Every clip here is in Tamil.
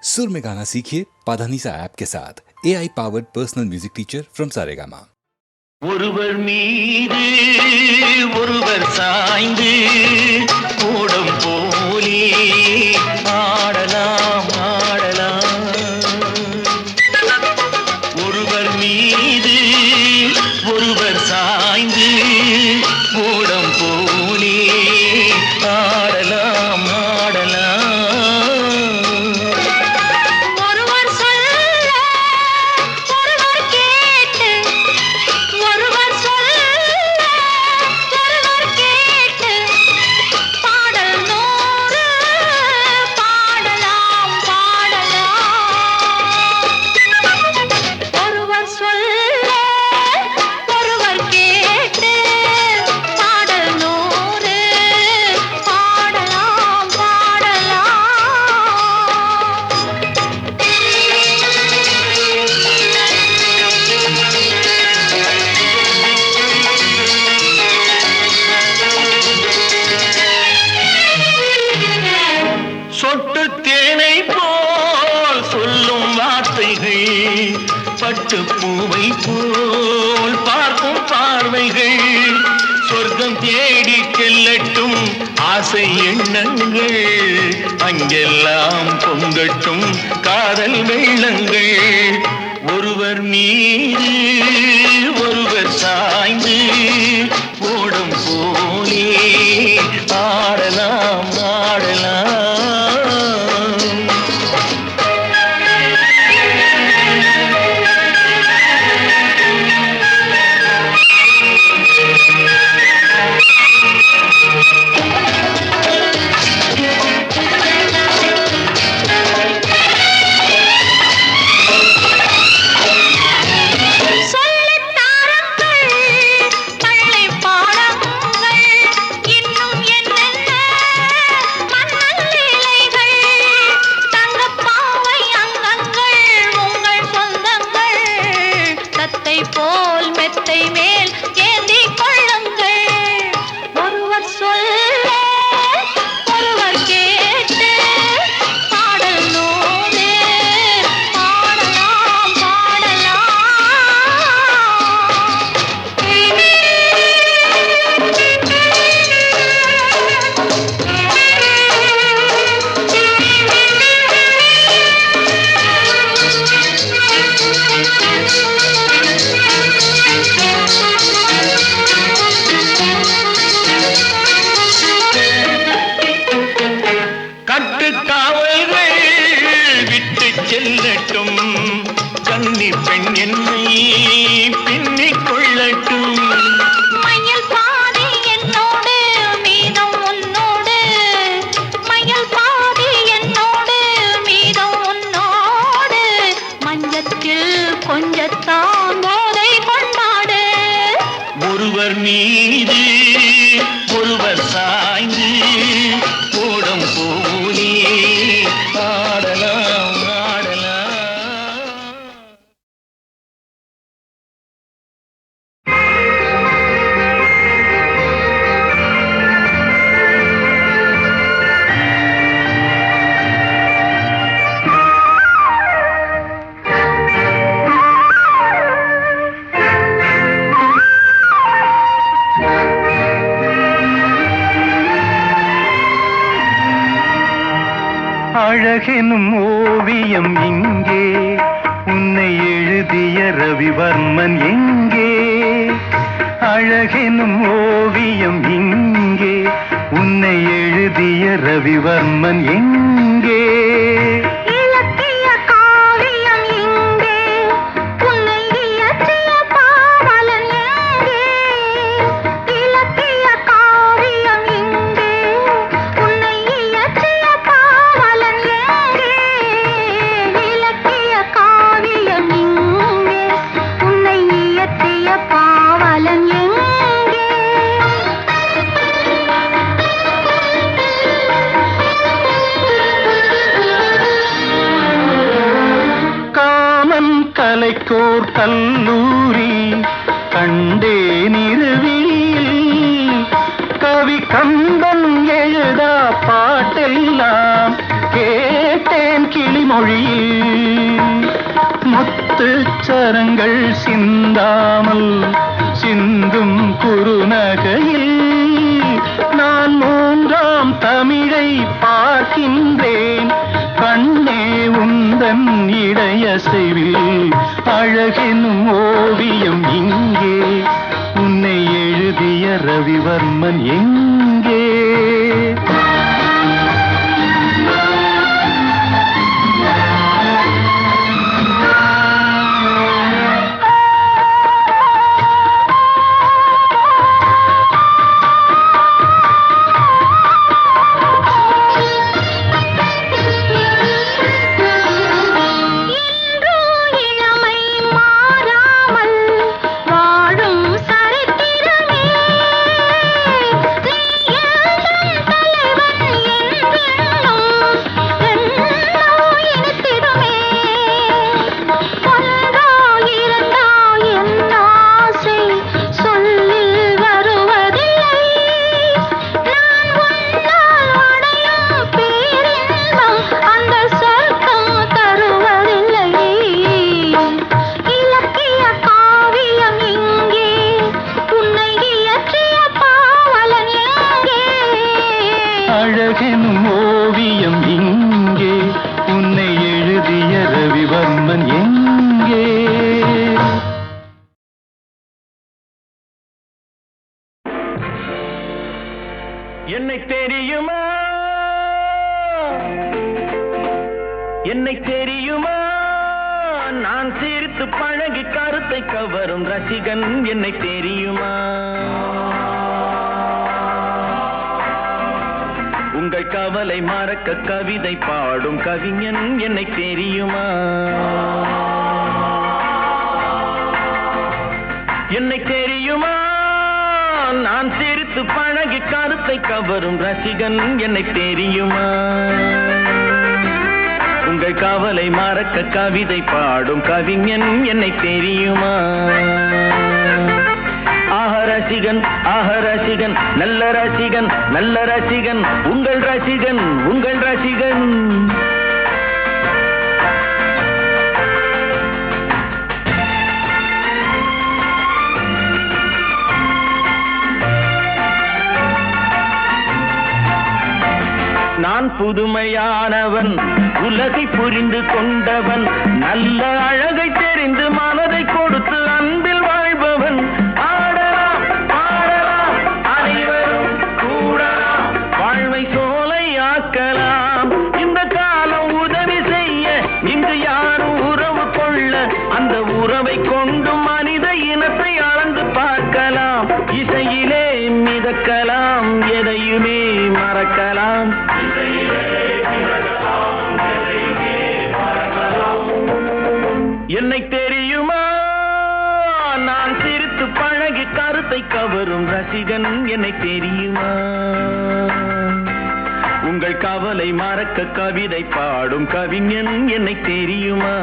सुर में गाना सीखिए पाधानीसा ऐप के साथ AI powered personal music teacher from Saregama. ஒருவர் மீது ஒருவர் சாய்ந்து ஓடம் போலே ஆடலாம் ஆடலாம். ஒருவர் மீது ஒருவர் சாய்ந்து ஓடம் போலே ஆடலாம் ஆடலாம். சொட்டு தேனை போல் சொல்லும் வார்த்தைகள், பட்டு பூவை போல் பார்க்கும் பார்வைகள், சொர்க்கம் தேடி செல்லட்டும் ஆசை எண்ணங்கள், அங்கெல்லாம் பொங்கட்டும் காதல் வெள்ளங்கள். ஒருவர் மீது ஒருவர் சாய்ந்து ஓடும் போலே ஆடலாம் ஆடலாம். செல்லட்டும் கன்னி பெண் என்னை பின்னிக் கொள்ளட்டும். மயில் பாதி என்னோடு மீதம் உன்னோடு, மயில் பாதி என்னோடு மீதம் உன்னோடு, மஞ்சத்தில் கொஞ்சத்தான் போதை கொண்டாடு. ஒருவர் மீது ஒருவர் சாய்ந்து ஓடம் போலே ஆடலாம். அழகெனும் ஓவியம் இங்கே, உன்னை எழுதிய ரவிவர்மன் எங்கே? அழகெனும் ஓவியம் இங்கே, உன்னை எழுதிய ரவிவர்மன் எங்கே? கலைக்கோர் கல்லூரி கண்டேன் இரவில், கவி கம்பன் எழுதா பாட்டெல்லாம் கேட்டேன் கிளி மொழியில் முத்துச்சரங்கள் சிந்தாமல் சிந்தும் குறுநகையில் நான் மூன்றாம் தமிழை பார்க்கின்றேன். கண்ணே உந்தன் இடையசைவில் அழகெனும் ஓவியம் இங்கே, உன்னை எழுதிய ரவிவர்மன் எங்கே? அழகெனும் ஓவியம் இங்கே, உன்னை எழுதிய ரவிவர்மன் எங்கே? என்னை தெரியுமா, என்னை தெரியுமா, நான் சிரித்து பழகி கருத்தை கவரும் ரசிகன் என்னை தெரியுமா? உங்கள் கவலை மறக்க கவிதை பாடும் கவிஞன் என்னை தெரியுமா? என்னை தெரியுமா, நான் சிரித்து பழகி கருத்தை கவரும் ரசிகன் என்னை தெரியுமா? உங்கள் கவலை மறக்க கவிதை பாடும் கவிஞன் என்னை தெரியுமா? ஆஹ ரசிகன், ஆஹ ரசிகன், நல்ல ரசிகன், நல்ல ரசிகன், உங்கள் ரசிகன், உங்கள் ரசிகன். நான் புதுமையானவன், உலகை புரிந்து கொண்டவன், நல்ல அழகை தெரிந்து மனதை கொடுத்து அன்பில் வாழ்பவன். ஆடலாம் பாடலாம் அனைவரும் கூடலாம், வாழ்வை சோலை ஆக்கலாம். இந்த காலம் உதவி செய்ய இங்கு யாரும் உறவு கொள்ள, அந்த உறவை கொண்டு மனித இனத்தை அளந்து பார்க்கலாம். இசையிலே மிதக்கலாம், எதையுமே மறக்கலாம். என்னை தெரியுமா, நான் சிரித்து பழகி கருத்தை கவரும் ரசிகன் என்னை தெரியுமா? உங்கள் கவலை மறக்க கவிதை பாடும் கவிஞன் என்னை தெரியுமா?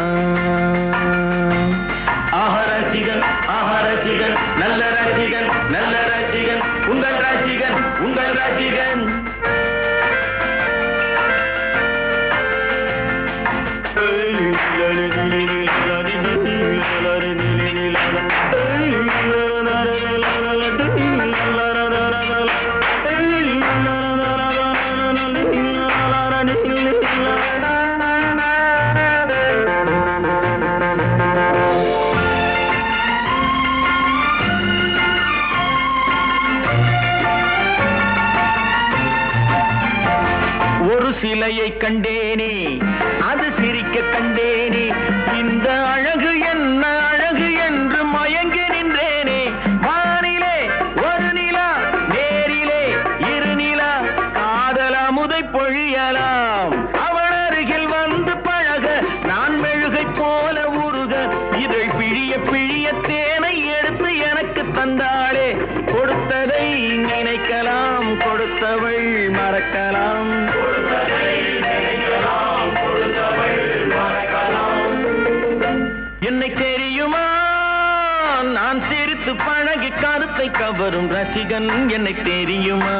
ஆஹ ரசிகன், ஆஹ ரசிகன், நல்ல ரசிகன், நல்ல ரசிகன், உங்கள் ரசிகன், உங்கள் ரசிகன். ஒரு சிலையை கண்டேனே, அது சிரிக்க கண்டேனே, இந்த அழகு என்ன அழகு என்று மயங்கி நின்றேனே. வானிலே ஒரு நிலா, நேரிலே இரு நிலா, காதல் அமுதை பொழியலாம். அவள் அருகில் வந்து பழக நான் மெழுகை போல உருக, இதழ் பிழிய பிழிய தேனை எடுத்து எனக்கு தந்தாளே. கொடுத்ததை நினைக்கலாம், கொடுத்தவள் மறக்கலாம். என்னை தெரியுமா, நான் சிரித்து பழகி கருத்தை கவரும் ரசிகன் என்னை தெரியுமா?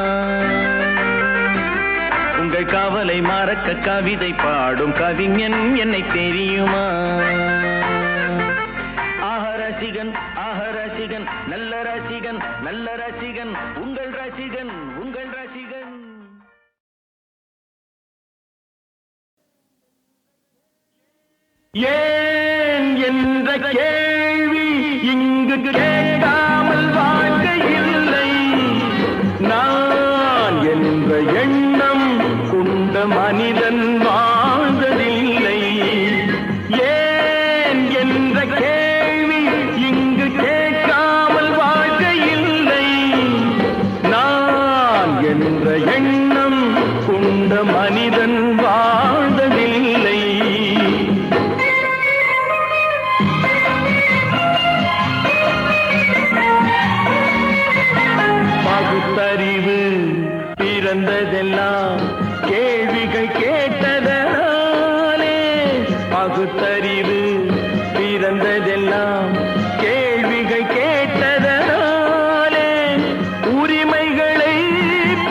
உங்கள் எங்கள் காவலை மறக்க கவிதை பாடும் கவிஞன் என்னை தெரியுமா? ரசிகன் நல்ல ரசிகன் நல்ல ரசிகன் உங்கள் ரசிகன் உங்கள் ரசிகன். ஏன் என்ற கேள்வி இங்கு கேட்காமல் வாழ்க்கை இல்லை. நான் என்ற எண்ணம் கொண்ட மனிதன் வாழ்ந்ததில்லை. ஏன் என்ற கேள்வி இங்கு கேட்காமல் வாழ்க்கை இல்லை. நான் என்ற எண்ணம் கொண்ட மனிதன் வாழ்ந்ததில்லை. பகுத்தறிவு பிறந்ததெல்லாம் கேள்விகள் கேட்டதனாலே. பகுத்தறிவு பிறந்ததெல்லாம் கேள்விகள் கேட்டதனாலே. உரிமைகளை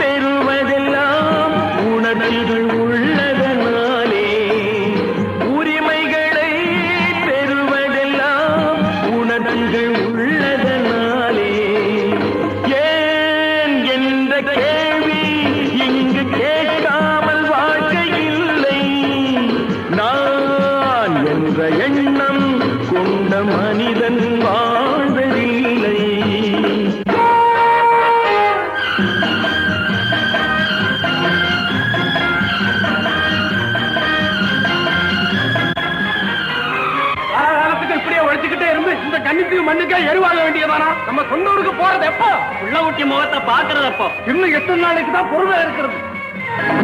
பெறுவதெல்லாம் உணர்ச்சிகள் உள்ளதனாலே. உரிமைகளை பெறுவதெல்லாம் உணர்ச்சிகள் உள்ளதனாலே. கேள்வி இங்கு கேட்காமல் வாழ்க்கை இல்லை. நான் என்ற எண்ணம் கொண்ட மனிதன் வாழ்வதில்லை. இப்படியே உழைச்சுக்கிட்டே இருந்து இந்த கண்ணுக்கு மண்ணுக்கே எருவாக வேண்டியதானா? நம்ம சொன்னூருக்கு போறது எப்போ? உள்ள ஊட்டி முகத்தை பாக்குறது எப்போ? இன்னும் எத்தனை நாளைக்கு தான் பொறுமை இருக்கிறது?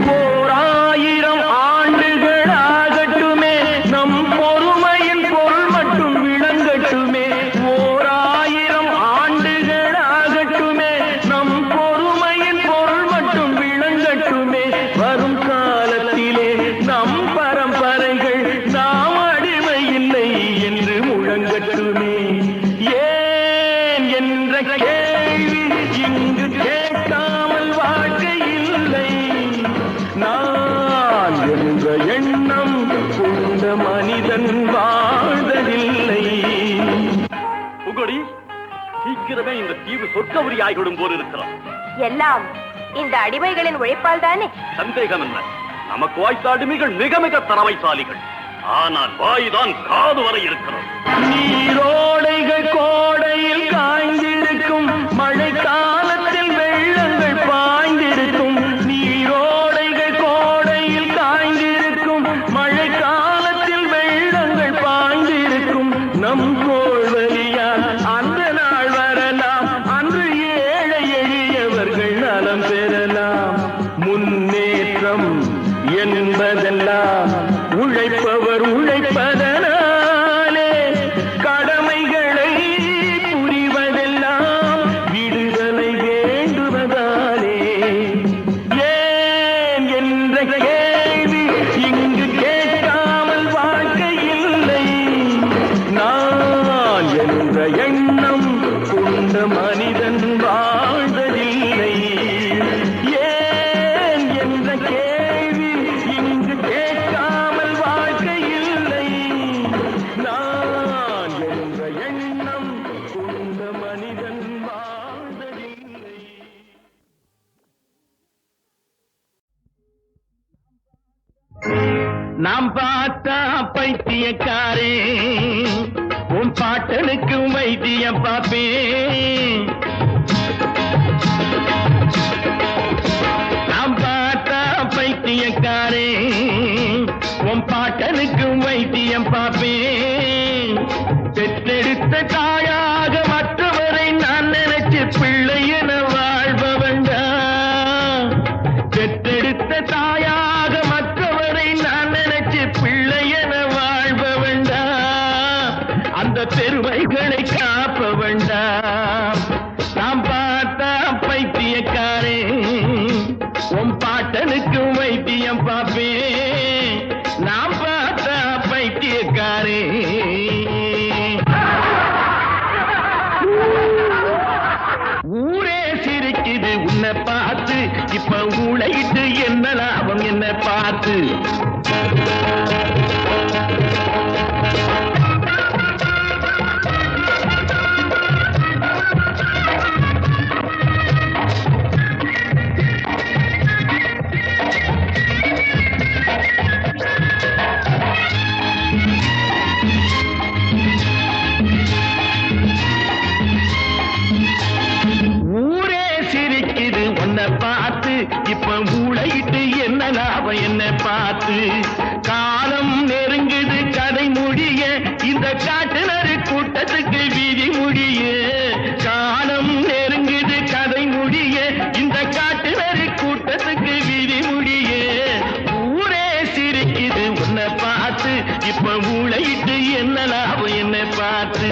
1000 ஆண்டுகள் ஆகட்டுமே நம் பொறுமையின் பொருள் மட்டும் விளங்கட்டுமே. 1000 ஆண்டுகள் ஆகட்டுமே நம் பொறுமையின் பொருள் மட்டும் விளங்கட்டுமே. வரும் காலத்திலே நம் பரம்பரைகள் நாம் அடிமை இல்லை என்று முழங்கட்டுமே. ஏன் என்ற கேள்வி இங்கு கேட்காமல் வாழ்க்கை இல்லை. நான் என்ற எண்ணம் கொண்ட மனிதன் வாழ்ந்ததில்லை. புகழி, சீக்கிரமே இந்த தீவு சொர்க்கவரி ஆகிவிடும் போல் இருக்கிறோம். எல்லாம் இந்த அடிமைகளின் உழைப்பால் தானே? சந்தேகம் என்ன? நமக்கு வாய்த்த அடிமைகள் மிக மிக திறமைசாலிகள். ஆனால் வாய்தான் காது வரை இருக்கிறோம். நீரோடைகள் கோடையில் காய்ந்திருக்கும், மழை காலத்தில் வெள்ளங்கள் பாய்ந்திருக்கும். நீரோடைகள் கோடையில் காய்ந்திருக்கும், மழை காலத்தில் வெள்ளங்கள் பாய்ந்திருக்கும். நம் கோள்வழியால் அந்த நாள் வரலாம், அன்று ஏழை எளியவர்கள் நலம் பெறலாம். முன்னேற்றம் என்பதெல்லாம் உழைப்பவர் உழைப்பதனாலே. கடமைகளை புரிவதெல்லாம் விடுதலை வேண்டுவதாலே. ஏன் என்ற கேள்வி இங்கு கேட்காமல் வாழ்க்கை இல்லை. நான் என்ற எண்ணம் கொண்ட மனிதன் வாழ்வதில்லை. ஏன் என்ற கேள்வி இங்கு கேட்காமல் வாழ்க்கை இல்லை. நான் என்ற எண்ணம் கொண்ட மனிதன் வாழ்வதில்லை. நாம் பார்த்தா பைத்தியக்காரே, உன் பாட்டனுக்கு வைத்தியம் பார்ப்பேன். நாம் பார்த்தா பைத்தியக்காரே, உன் பாட்டனுக்கு வைத்தியம் பார்ப்பேன். பெற்றெடுத்த தாயாக மற்றவரை நான் நினைச்சு பிள்ளை என வாழ்ப வேண்டாம். பெற்றெடுத்த தாயாக மற்றவரை நான் நினைச்சு பிள்ளை என வாழ்ப வேண்டாம். அந்த பெருமைகளை காப்ப வேண்டாம். நாம் பார்த்தா பைத்தியக்காரே, உன் பாட்டனுக்கு வைத்தியம் பார்ப்பேன். நாம் பார்த்தா பைத்தியக்காரே. ஊரே சிரிக்குது உன்னை பார்த்து, இப்ப ஊழையிட்டு என்ன லாபம் என்ன இந்த காட்டுநரு கூட்டத்துக்கு வீதி முடிய காலம் நெருங்குது கதை முடிய இந்த காட்டுநரு கூட்டத்துக்கு வீதி முடிய ஊரே சிரிக்குது உன்னை பார்த்து இப்ப ஊழையிட்டு என்ன லாபம் என்னை பார்த்து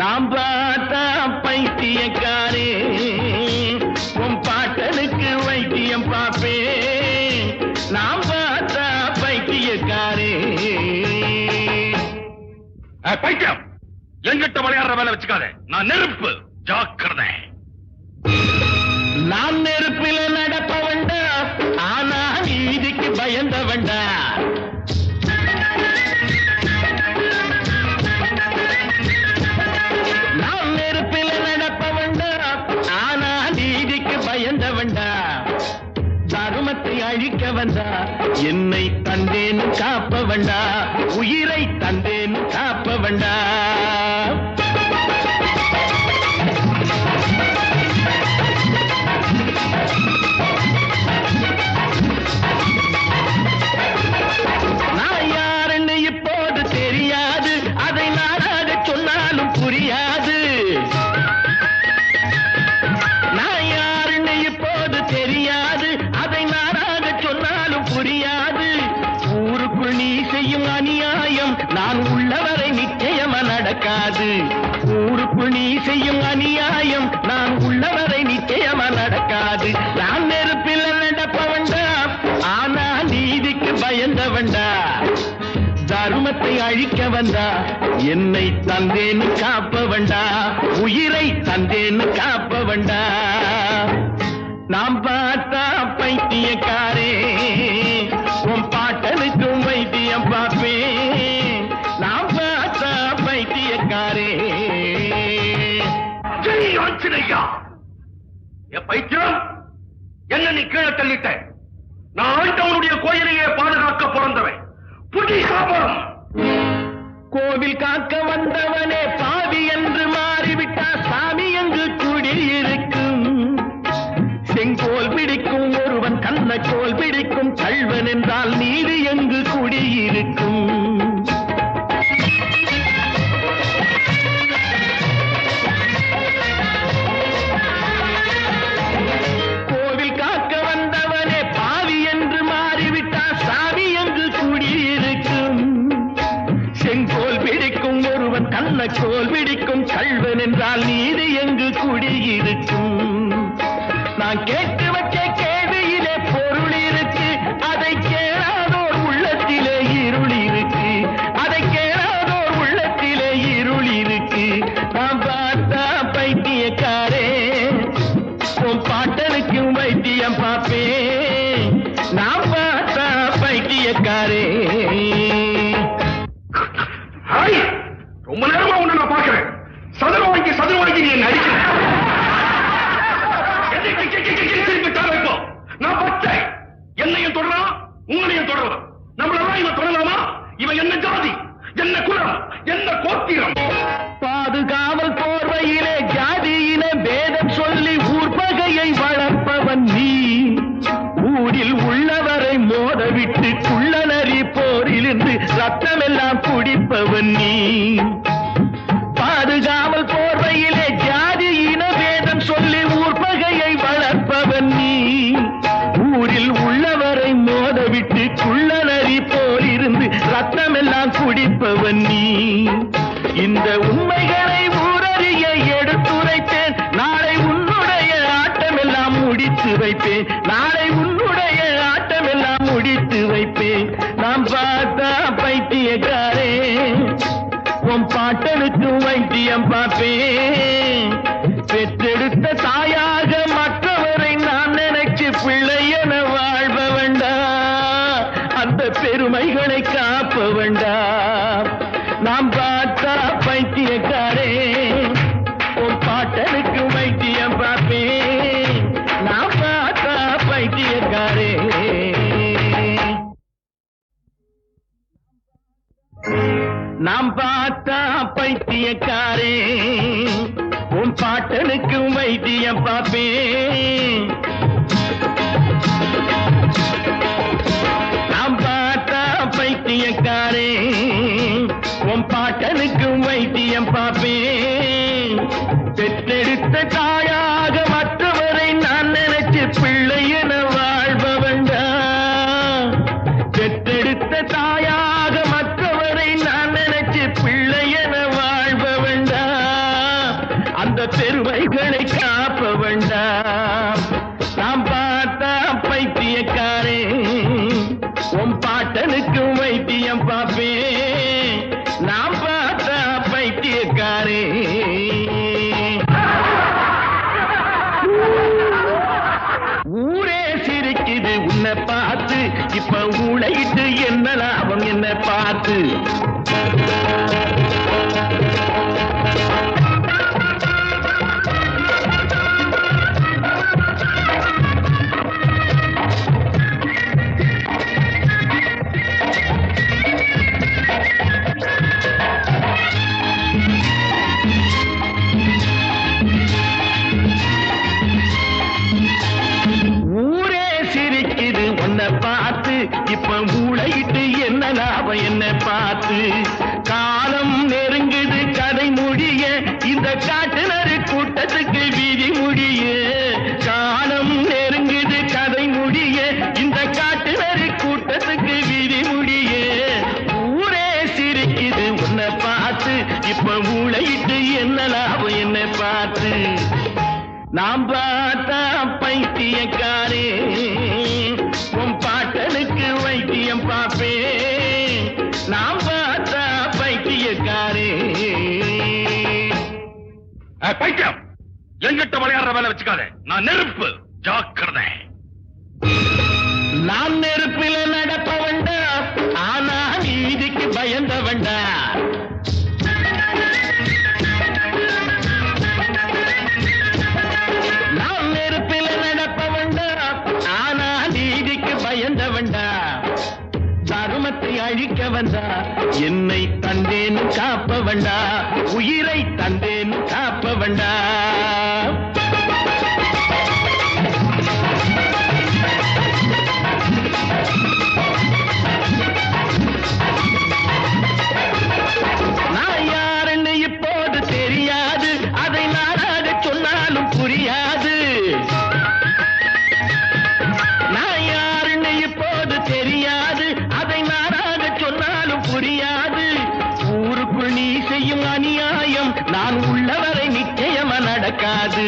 நாம் பார்த்தா பைத்தியக்காரே உன் பாட்டனுக்கு வைத்தியம் பார்ப்பேன் நாம் பார்த்தா பைத்தியக்காரே பைத்தியம் எங்கிட்ட விளையாடுற வேலை வச்சுக்காத நான் நெருப்பு ஜாக்கிரதை நான் நெருப்பில நடப்ப வேண்டா ஆனா நீதிக்கு பயந்த வேண்டா நான் நெருப்பில நடப்ப வேண்டா ஆனா நீதிக்கு பயந்த வேண்டா தருமத்தை அழிக்க வந்தா என்னை தந்தேன் காப்ப வேண்டா உயிரை தந்தேன் காப்ப வேண்டா நான் யாருன்னு இப்போது தெரியாது அதை நானாக சொன்னாலும் புரியாது நான் யாருன்னு இப்போது தெரியாது அதை நானாக சொன்னாலும் புரியாது ஊருக்குள் நீ செய்யும் அநியாயம் நான் உள்ளவரை நிச்சயமா நடக்காது ஊருக்குள் நீ செய்யும் அநியாயம் நான் உள்ளவரை நிச்சயமா நடக்காது நான் நெருப்பில் நடப்ப வேண்டாம் ஆனா நீதிக்கு பயந்த வேண்டா தர்மத்தை அழிக்க வந்தா என்னை தந்தேன் காப்ப வேண்டா உயிரை தந்தேன் காப்ப வேண்டா நாம் பார்த்தா பைத்தியக்காரே உன் பாட்டனுக்கும் வைத்தியம் பார்ப்பேன் நாம் பார்த்தா பைத்தியக்காரே ஜெய் ஆஞ்சநேயா பைத்தியம் என்ன நீ கீழே தள்ளிட்ட நான் ஆண்டவனுடைய கோயிலையே பாதுகாக்க பிறந்தவன் புதி சாபம் கோவில் காக்க வந்தவனே பாவி என்று மாறிவிட்டா சாமி எங்கு குடியிருக்கும் செங்கோல் பிடிக்கும் ஒருவன் கண்ணக்கோல் பிடிக்கும் கள்வன் என்றால் நீதி எங்கு குடியிருக்கும் கோவில் காக்க வந்தவனே பாவி என்று மாறிவிட்டா சாமி எங்கு குடியிருக்கும் செங்கோல் பிடிக்கும் ஒருவன் கண்ணக்கோல் பிடிக்கும் கள்வன் என்றால் நீதி எங்கு குடியிருக்கும் நான் கேட்டு வச்ச கேள்வியிலே பொருள் இருக்கு அதை கேளாதோர் உள்ளத்திலே இருள் இருக்கு அதை கேளாதோர் உள்ளத்திலே இருள் இருக்கு நான் பார்த்தா பைத்தியக்காரே உன் பாட்டனுக்கும் வைத்தியம் பார்ப்பேன் நான் பார்த்தா பைத்தியக்காரே ரொம்ப நேரமா உன்னை நான் பார்க்கிறேன் சதுர வாங்கி நீ நடிக்கிறேன் நான் பார்த்தேன் என்னையும் தொடரான் உங்களையும் தொடரலாம் நம்மளெல்லாம் இவன் தொடரலாமா இவன் என்ன ஜாதி என்ன குலம் என்ன கோத்திரம் பாதுகாவல் போர்வையிலே ஜாதியின வேதம் சொல்லி ஊர்பகையை வளர்ப்பவன் நீ ஊரில் உள்ளவரை மோதவிட்டு குள்ளநரி போரிலிருந்து ரத்தமெல்லாம் குடிப்பவன் நீ பாதுகாவல் போர்வையிலே ஜாதியின வேதம் சொல்லி ஊர்பகையை வளர்ப்பவன் நீ ஊரில் உள்ளவரை மோதவிட்டு குள்ளநரி போலிருந்து ரத்தமெல்லாம் குடிப்பவன் நீ இந்த உண்மைகளை ஊரறிய எடுத்துரைப்பேன் நாளை உன்னுடைய ஆட்டமெல்லாம் முடித்து வைப்பேன் நாளை உன்னுடைய ஆட்டமெல்லாம் முடித்து வைப்பேன் நாம் பார்த்தா பைத்தியக்காரே உன் பாட்டனுக்கு வைத்தியம் பார்ப்பேன் பெற்றெடுத்த தாயாக மற்றவரை நான் நினைச்சு பிள்ளை என வாழ்ப வேண்டாம் அந்த பெருமைகளை காப்ப வேண்டாம் நாம் பார்த்தா பைத்தியக்காரே உன் பாட்டனுக்கு வைத்தியம் பார்ப்பேன் நாம் பார்த்தா பைத்தியக்காரே நாம் பார்த்தா பைத்தியக்காரே உன் பாட்டனுக்கு வைத்தியம் பார்ப்பேன் நாம் பார்த்தா பைத்தியக்காரே உன் வைத்தியம் பார்ப்பேன். பெற்றெடுத்த தாயாக மற்றவரை நான் நினைச்சு பிள்ளை என வாழ்பவண்டா. பெற்றெடுத்த தாயாக மற்றவரை நான் நினைச்சு பிள்ளை என வாழ்பவண்டா. அந்த பெருமைகளை காப்ப வேண்டாம். நாம் பார்த்தா பைத்தியக்காரே, உன் பாட்டனுக்கு வைத்தியம் பார்ப்பேன். நாம் பார்த்தா பைத்தியக்காரே. ஊரே சிரிக்குது உன்னை பார்த்து, இப்ப ஊழையிட்டு என்ன லாபம் என்ன பார்த்து. பார்த்து இப்ப மூளையிட்டு என்ன லாபம் என்ன பார்த்து. காலம் நெருங்குது கதை முடிய, இந்த காட்டுநரு கூட்டத்துக்கு வீதி முடிய. காலம் நெருங்குது கதை முடிய, இந்த காட்டுநரு கூட்டத்துக்கு வீதி முடிய. ஊரே சிரிக்குது உன்னை பார்த்து, இப்ப மூளையிட்டு என்ன லாபம் என்ன பார்த்து. நாம் பார்த்தா பைத்தியக்காரே, உன் பாட்டனுக்கு வைத்தியம் பார்ப்பேன். நாம் பார்த்தா பைத்தியக்காரே. பைத்தியம், எங்கிட்ட விளையாடுற வேலை வச்சுக்காத. நான் நெருப்பு, ஜாக்கிரதை. நான் நெருப்பில நடப்ப வேண்டா, ஆனா நீதிக்கு பயந்த வேண்டா. நான் நெருப்பில நடப்ப வேண்டா, ஆனா நீதிக்கு பயந்த வேண்டா. தர்மத்தை அழிக்க வந்தா, என்னை தந்தேன்னு காப்ப வேண்டா. உயிரை தந்தேன்னு காப்ப வேண்டா. நான் யாருன்னு இப்போது தெரியாது, அதை நானாக சொன்னாலும் புரியாது. நான் யாருன்னு இப்போது தெரியாது, அதை நானாக சொன்னாலும் புரியாது. ஊருக்குள் நீ செய்யும் அநியாயம் நான் உள்ளவரை நிச்சயமா நடக்காது.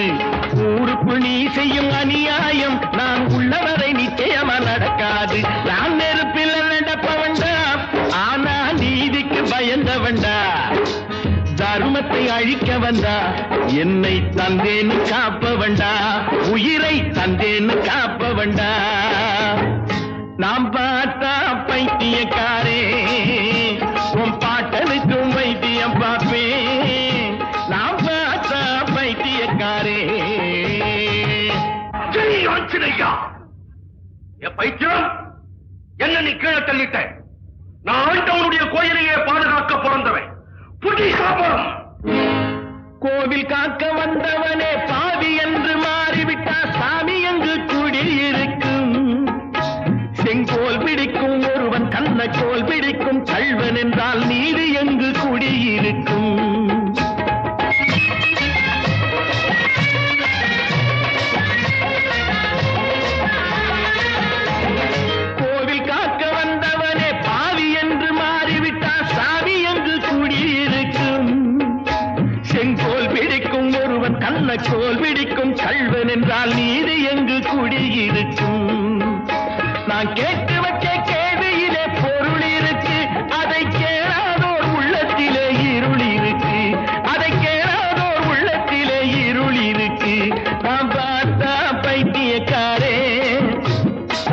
ஊருக்குள் நீ செய்யும் அநியாயம் நான் உள்ளவரை நிச்சயமா நடக்காது. நான் நெருப்பில் நடப்ப வேண்டாம், ஆனா நீதிக்கு பயந்த வேண்டா. தர்மத்தை அழிக்க வந்தா, என்னை தந்தேன்னு காப்ப வேண்டா. உயிரை தந்தேன்னு காப்ப வேண்டா. நாம் பார்த்தா பைத்தியக்காரே, உன் பாட்டனுக்கும் வைத்தியம் பார்ப்பேன். நாம் பார்த்தா பைத்தியக்காரே. ஜெய் ஆஞ்சநேயா. என் பைத்தியம், என்ன நீ கீழே தள்ளிட்ட? நான் ஆண்டவனுடைய கோயிலையே பாதுகாக்க பிறந்தவன். புடி சாபம். கோவில் காக்க வந்தவனே பாவி என்று மாறிவிட்டா, சாமி எங்கு குடியிருக்கும்? செங்கோல் பிடிக்கும் ஒருவன் கண்ணக்கோல் பிடிக்கும் கள்வன் என்றால் நீதி எங்கு குடியிருக்கும்? கோவில் காக்க வந்தவனே பாவி என்று மாறிவிட்டா, சாமி எங்கு குடியிருக்கும்? செங்கோல் பிடிக்கும் ஒருவன் கண்ணக்கோல் பிடிக்கும் கள்வன் என்றால் நீதி எங்கு குடியிருக்கும்? நான் கேட்டு வச்ச கேள்வியிலே பொருள் இருக்கு, அதை கேளாதோர் உள்ளத்திலே இருள் இருக்கு. அதை கேளாதோர் உள்ளத்திலே இருள் இருக்கு. நான் பார்த்தா பைத்தியக்காரே,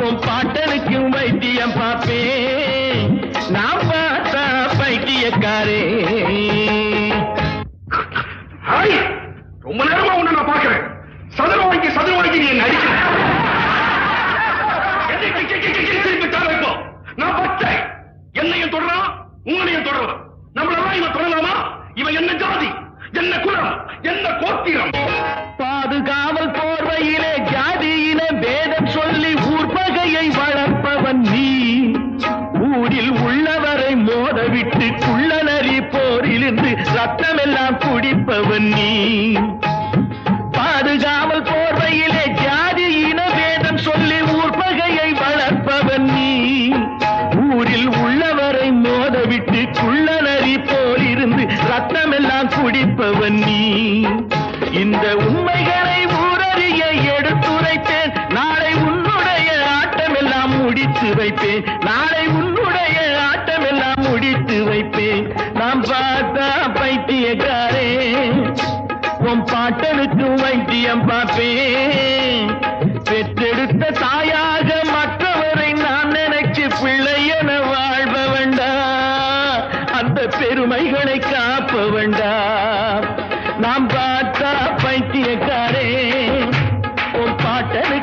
உன் பாட்டனுக்கும் வைத்தியம் பார்ப்பேன். நான் பார்த்தா பைத்தியக்காரே. ரொம்ப நேரமா உன்னை நான் பார்க்கிறேன். சதுர வாங்கி நீ நடிக்கிற. நான் பச்சை. என்னையும் தொடரான், உங்களையும் தொடரான். நம்மளெல்லாம் இவன் தொடரலாமா? இவன் என்ன ஜாதி, என்ன குலம், என்ன கோத்திரம்? பாதுகாவல் போர்வையிலே ஜாதியில வேதம் சொல்லி ஊர்பகையை வளர்ப்பவன் நீ. ஊரில் உள்ளவரை மோதவிட்டு குள்ளநரி போரிலிருந்து ரத்தமெல்லாம் விட்டு குள்ளநரி போல் இருந்து ரத்தம் எல்லாம் குடிப்பவன் நீ. இந்த உண்மைகளை ஊரறிய எடுத்துரைப்பேன். நாளை உன்னுடைய ஆட்டமெல்லாம் முடித்து வைப்பேன். நாளை உன்னுடைய ஆட்டமெல்லாம் முடித்து வைப்பேன். நாம் பார்த்தா பைத்தியக்காரே, உன் பாட்டனுக்கு வைத்தியம் பார்ப்பேன். பெற்றெடுத்த தாயாக மற்றவரை நான் நினைச்சு பிள்ளை என வாழ்வ வேண்டாம், அந்த பெருமைகளை காப்ப வேண்டாம். நாம் பார்த்தா பைத்தியக்காரே, உன் பாட்டனுக்கு